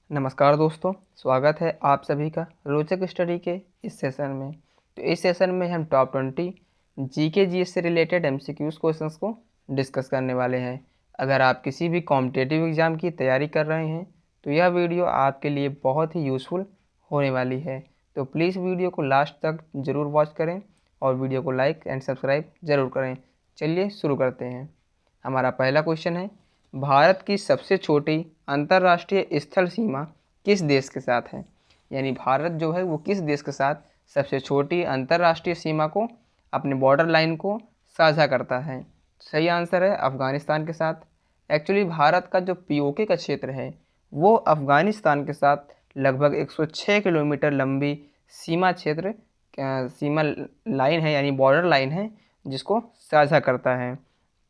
नमस्कार दोस्तों, स्वागत है आप सभी का रोचक स्टडी के इस सेशन में। तो इस सेशन में हम टॉप 20 जीके जीएस से रिलेटेड एमसीक्यूज क्वेश्चंस को डिस्कस करने वाले हैं। अगर आप किसी भी कॉम्पिटिटिव एग्ज़ाम की तैयारी कर रहे हैं तो यह वीडियो आपके लिए बहुत ही यूज़फुल होने वाली है। तो प्लीज़ वीडियो को लास्ट तक ज़रूर वॉच करें और वीडियो को लाइक एंड सब्सक्राइब ज़रूर करें। चलिए शुरू करते हैं। हमारा पहला क्वेश्चन है, भारत की सबसे छोटी अंतर्राष्ट्रीय स्थल सीमा किस देश के साथ है? यानी भारत जो है वो किस देश के साथ सबसे छोटी अंतर्राष्ट्रीय सीमा को, अपने बॉर्डर लाइन को साझा करता है? सही आंसर है अफ़गानिस्तान के साथ। एक्चुअली भारत का जो पीओके का क्षेत्र है वो अफ़गानिस्तान के साथ लगभग 106 किलोमीटर लंबी सीमा क्षेत्र सीमा लाइन है, यानी बॉर्डर लाइन है, जिसको साझा करता है।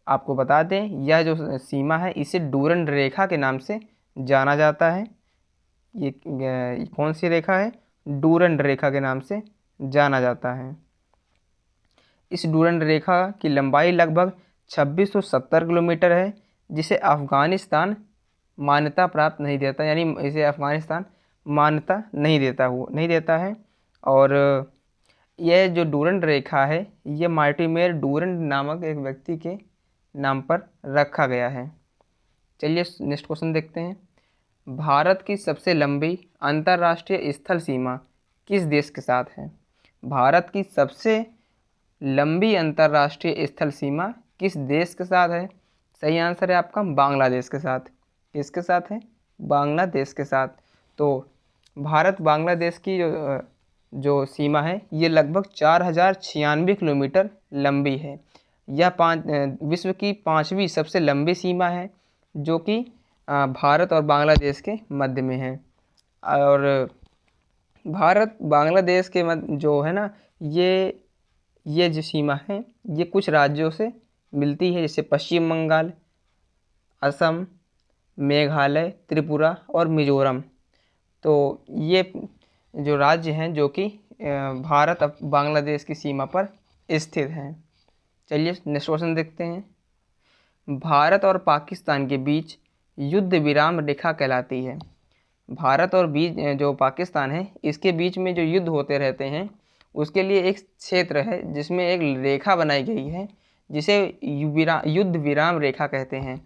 आपको बता दें यह जो सीमा है इसे डूरंड रेखा के नाम से जाना जाता है। ये कौन सी रेखा है? डूरंड रेखा के नाम से जाना जाता है। इस डूरंड रेखा की लंबाई लगभग 2670 किलोमीटर है, जिसे अफ़गानिस्तान मान्यता प्राप्त नहीं देता, यानी इसे अफ़गानिस्तान मान्यता नहीं देता है। और यह जो डूरंड रेखा है ये मार्टिमेर डूरंड नामक एक व्यक्ति के नाम पर रखा गया है। चलिए नेक्स्ट क्वेश्चन देखते हैं। भारत की सबसे लंबी अंतर्राष्ट्रीय स्थल सीमा किस देश के साथ है? भारत की सबसे लंबी अंतर्राष्ट्रीय स्थल सीमा किस देश के साथ है? सही आंसर है आपका बांग्लादेश के साथ। किसके साथ है? बांग्लादेश के साथ। तो भारत बांग्लादेश की जो सीमा है ये लगभग 4096 किलोमीटर लंबी है। यह विश्व की 5वीं सबसे लंबी सीमा है, जो कि भारत और बांग्लादेश के मध्य में है। और भारत बांग्लादेश के मध्य जो है ना, ये जो सीमा है ये कुछ राज्यों से मिलती है, जैसे पश्चिम बंगाल, असम, मेघालय, त्रिपुरा और मिजोरम। तो ये जो राज्य हैं जो कि भारत और बांग्लादेश की सीमा पर स्थित हैं। चलिए नेक्स्ट क्वेश्चन देखते हैं। भारत और पाकिस्तान के बीच युद्ध विराम रेखा कहलाती है। भारत और जो पाकिस्तान है इसके बीच में जो युद्ध होते रहते हैं उसके लिए एक क्षेत्र है जिसमें एक रेखा बनाई गई है, जिसे युद्ध विराम रेखा कहते हैं।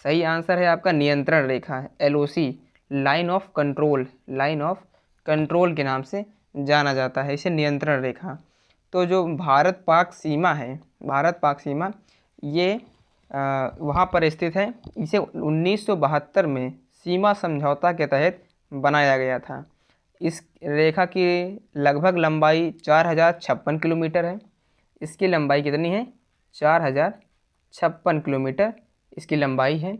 सही आंसर है आपका नियंत्रण रेखा, LOC, लाइन ऑफ कंट्रोल के नाम से जाना जाता है इसे, नियंत्रण रेखा। तो जो भारत पाक सीमा ये वहाँ पर स्थित है। इसे 1972 में सीमा समझौता के तहत बनाया गया था। इस रेखा की लगभग लंबाई 4056 किलोमीटर है। इसकी लंबाई कितनी है? 4056 किलोमीटर इसकी लंबाई है।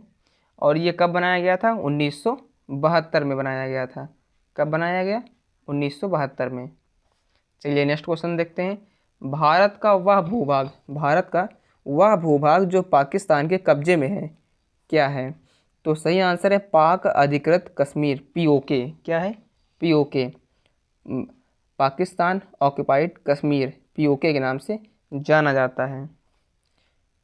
और ये कब बनाया गया था? 1972 में बनाया गया था। कब बनाया गया? 1972 में। चलिए नेक्स्ट क्वेश्चन देखते हैं। भारत का वह भूभाग जो पाकिस्तान के कब्जे में है क्या है? तो सही आंसर है पाक अधिकृत कश्मीर, POK। क्या है? POK, Pakistan occupied Kashmir, POK के नाम से जाना जाता है।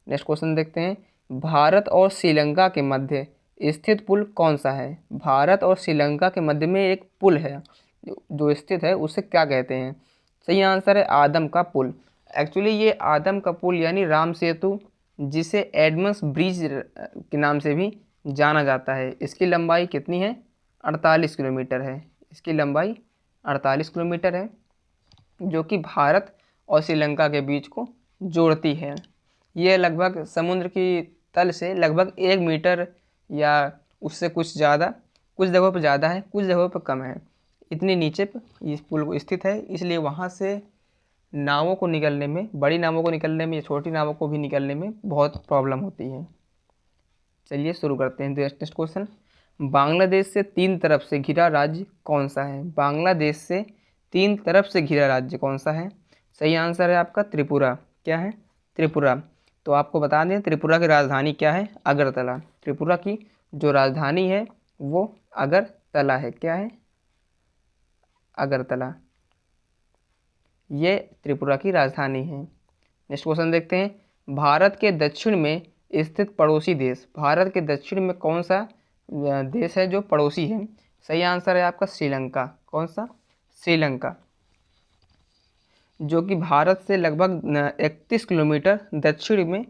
नेक्स्ट क्वेश्चन देखते हैं। भारत और श्रीलंका के मध्य स्थित पुल कौन सा है? भारत और श्रीलंका के मध्य में एक पुल है जो स्थित है, उसे क्या कहते हैं? सही आंसर है आदम का पुल। एक्चुअली ये आदम का पुल यानी राम सेतु, जिसे एडमंस ब्रिज के नाम से भी जाना जाता है, इसकी लंबाई कितनी है? 48 किलोमीटर है। इसकी लंबाई 48 किलोमीटर है, जो कि भारत और श्रीलंका के बीच को जोड़ती है। ये लगभग समुद्र की तल से लगभग 1 मीटर या उससे कुछ ज़्यादा, कुछ जगहों पर ज़्यादा है, कुछ जगहों पर कम है, इतनी नीचे पर इस पुल को स्थित है। इसलिए वहाँ से नावों को निकलने में, बड़ी नावों को निकलने में या छोटी नावों को भी निकलने में बहुत प्रॉब्लम होती है। चलिए शुरू करते हैं नेक्स्ट क्वेश्चन। बांग्लादेश से 3 तरफ से घिरा राज्य कौन सा है? बांग्लादेश से 3 तरफ से घिरा राज्य कौन सा है? सही आंसर है आपका त्रिपुरा। क्या है? त्रिपुरा। तो आपको बता दें त्रिपुरा की राजधानी क्या है? अगरतला। त्रिपुरा की जो राजधानी है वो अगरतला है। क्या है? अगरतला। ये त्रिपुरा की राजधानी है। नेक्स्ट क्वेश्चन देखते हैं। भारत के दक्षिण में स्थित पड़ोसी देश, भारत के दक्षिण में कौन सा देश है जो पड़ोसी है? सही आंसर है आपका श्रीलंका। कौन सा? श्रीलंका, जो कि भारत से लगभग 31 किलोमीटर दक्षिण में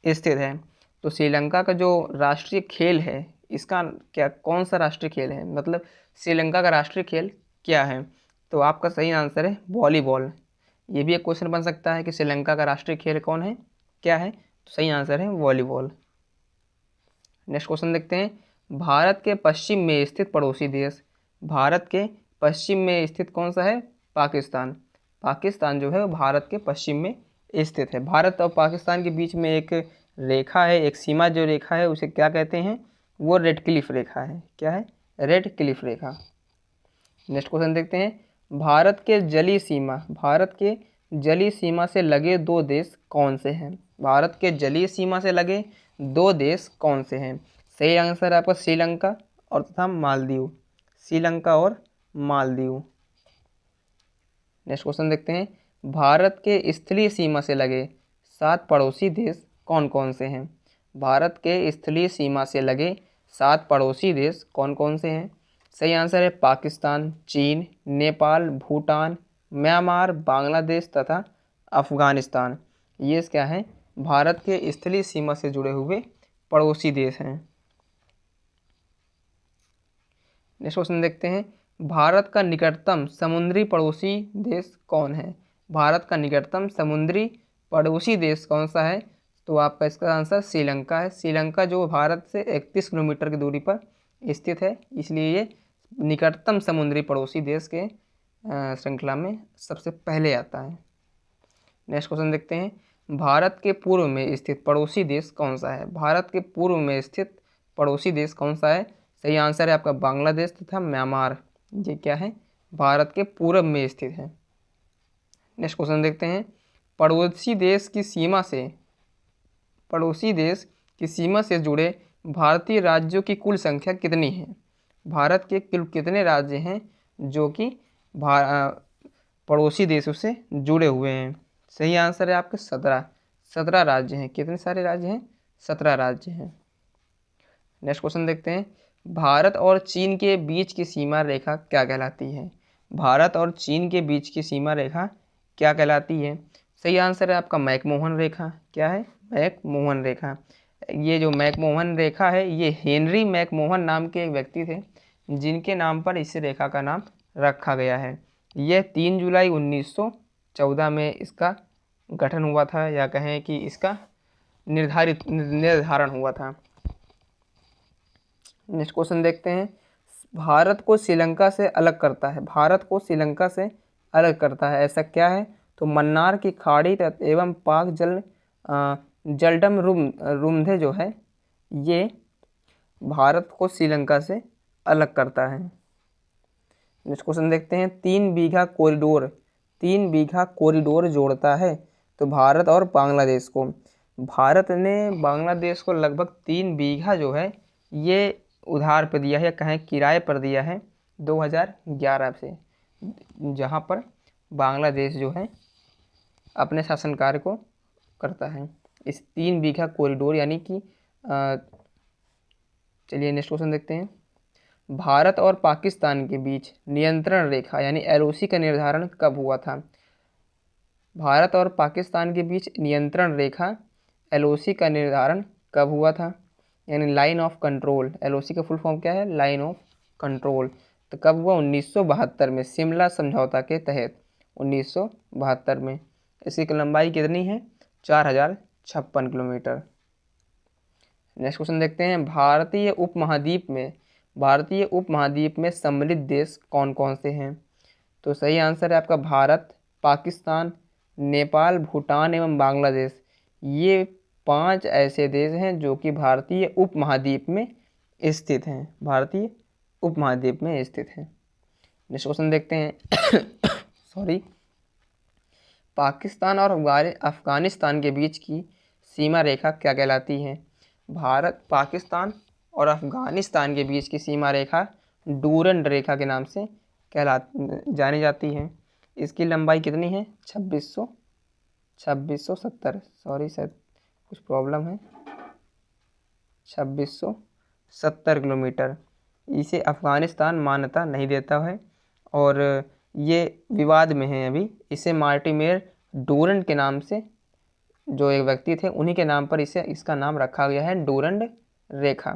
स्थित है। तो श्रीलंका का जो राष्ट्रीय खेल है, इसका क्या, कौन सा राष्ट्रीय खेल है, मतलब श्रीलंका का राष्ट्रीय खेल क्या है? तो आपका सही आंसर है वॉलीबॉल। ये भी एक क्वेश्चन बन सकता है कि श्रीलंका का राष्ट्रीय खेल कौन है, क्या है? तो सही आंसर है वॉलीबॉल। नेक्स्ट क्वेश्चन देखते हैं। भारत के पश्चिम में स्थित पड़ोसी देश, भारत के पश्चिम में स्थित कौन सा है? पाकिस्तान। पाकिस्तान जो है वो भारत के पश्चिम में स्थित है। भारत और पाकिस्तान के बीच में एक रेखा है, एक सीमा जो रेखा है उसे क्या कहते हैं? वो रेड क्लिफ रेखा है। क्या है? रेड क्लिफ रेखा। नेक्स्ट क्वेश्चन देखते हैं। भारत के जलीय सीमा, भारत के जलीय सीमा से लगे दो देश कौन से हैं? भारत के जलीय सीमा से लगे दो देश कौन से हैं? सही आंसर है आपका श्रीलंका और तथा मालदीव। श्रीलंका और मालदीव। नेक्स्ट क्वेश्चन देखते हैं। भारत के स्थलीय सीमा से लगे 7 पड़ोसी देश कौन कौन से हैं? भारत के स्थलीय सीमा से लगे 7 पड़ोसी देश कौन कौन से हैं? सही आंसर है पाकिस्तान, चीन, नेपाल, भूटान, म्यांमार, बांग्लादेश तथा अफगानिस्तान। ये क्या है? भारत के स्थलीय सीमा से जुड़े हुए पड़ोसी देश हैं। नेक्स्ट क्वेश्चन देखते हैं। भारत का निकटतम समुद्री पड़ोसी देश कौन है? भारत का निकटतम समुद्री पड़ोसी देश कौन सा है? तो आपका इसका आंसर श्रीलंका है। श्रीलंका जो भारत से 31 किलोमीटर की दूरी पर स्थित है, इसलिए ये निकटतम समुद्री पड़ोसी देश के श्रृंखला में सबसे पहले आता है। नेक्स्ट क्वेश्चन देखते हैं। भारत के पूर्व में स्थित पड़ोसी देश कौन सा है? भारत के पूर्व में स्थित पड़ोसी देश कौन सा है? सही आंसर है आपका बांग्लादेश तथा म्यांमार। ये क्या है? भारत के पूर्व में स्थित है। नेक्स्ट क्वेश्चन देखते हैं। पड़ोसी देश की सीमा से जुड़े भारतीय राज्यों की कुल संख्या कितनी है? भारत के कुल कितने राज्य हैं जो कि पड़ोसी देशों से जुड़े हुए हैं? सही आंसर है आपके 17 राज्य हैं। कितने सारे राज्य हैं? 17 राज्य हैं। नेक्स्ट क्वेश्चन देखते हैं। भारत और चीन के बीच की सीमा रेखा क्या कहलाती है? भारत और चीन के बीच की सीमा रेखा क्या कहलाती है? सही आंसर है आपका मैकमोहन रेखा। क्या है? मैकमोहन रेखा। ये जो मैकमोहन रेखा है, ये हेनरी मैकमोहन नाम के एक व्यक्ति थे जिनके नाम पर इस रेखा का नाम रखा गया है। यह 3 जुलाई 1914 में इसका गठन हुआ था, या कहें कि इसका निर्धारण हुआ था। नेक्स्ट क्वेश्चन देखते हैं। भारत को श्रीलंका से अलग करता है, भारत को श्रीलंका से अलग करता है ऐसा क्या है? तो मन्नार की खाड़ी एवं पाक जलडम रुमधे जो है, ये भारत को श्रीलंका से अलग करता है। नेक्स्ट क्वेश्चन देखते हैं। 3 बीघा कॉरिडोर जोड़ता है तो भारत और बांग्लादेश को। भारत ने बांग्लादेश को लगभग 3 बीघा जो है ये उधार पर दिया है, या कहें किराए पर दिया है 2011 से, जहां पर बांग्लादेश जो है अपने शासन कार्य को करता है। इस 3 बीघा कॉरिडोर यानी कि चलिए नेक्स्ट क्वेश्चन देखते हैं। भारत और पाकिस्तान के बीच नियंत्रण रेखा यानी एलओसी का निर्धारण कब हुआ था? भारत और पाकिस्तान के बीच नियंत्रण रेखा एलओसी का निर्धारण कब हुआ था? यानी लाइन ऑफ कंट्रोल। एलओसी का फुल फॉर्म क्या है? Line of control. तो कब हुआ? 1972 में, शिमला समझौता के तहत 1972 में। इसकी लंबाई कितनी है? 4056 किलोमीटर। नेक्स्ट क्वेश्चन देखते हैं। भारतीय उपमहाद्वीप में सम्मिलित देश कौन कौन से हैं? तो सही आंसर है आपका भारत, पाकिस्तान, नेपाल, भूटान एवं बांग्लादेश। ये 5 ऐसे देश हैं जो कि भारतीय उपमहाद्वीप में स्थित हैं। भारतीय उपमहाद्वीप में स्थित हैं। नेक्स्ट क्वेश्चन देखते हैं। सॉरी। पाकिस्तान और अफगानिस्तान के बीच की सीमा रेखा क्या कहलाती है? पाकिस्तान और अफगानिस्तान के बीच की सीमा रेखा डूरंड रेखा के नाम से जानी जाती है। इसकी लंबाई कितनी है? 2670। सॉरी, शायद कुछ प्रॉब्लम है। 2670 किलोमीटर। इसे अफ़गानिस्तान मान्यता नहीं देता है और ये विवाद में है अभी। इसे मार्टिमेर डूरंड के नाम से, जो एक व्यक्ति थे उन्हीं के नाम पर इसे इसका नाम रखा गया है, डूरंड रेखा।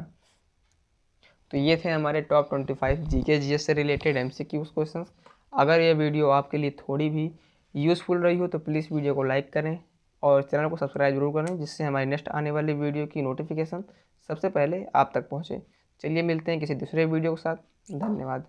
तो ये थे हमारे टॉप 25 जीके जीएस से रिलेटेड एमसीक्यूज क्वेश्चंस। अगर ये वीडियो आपके लिए थोड़ी भी यूज़फुल रही हो तो प्लीज़ वीडियो को लाइक करें और चैनल को सब्सक्राइब जरूर करें, जिससे हमारी नेक्स्ट आने वाली वीडियो की नोटिफिकेशन सबसे पहले आप तक पहुँचे। चलिए मिलते हैं किसी दूसरे वीडियो के साथ। धन्यवाद।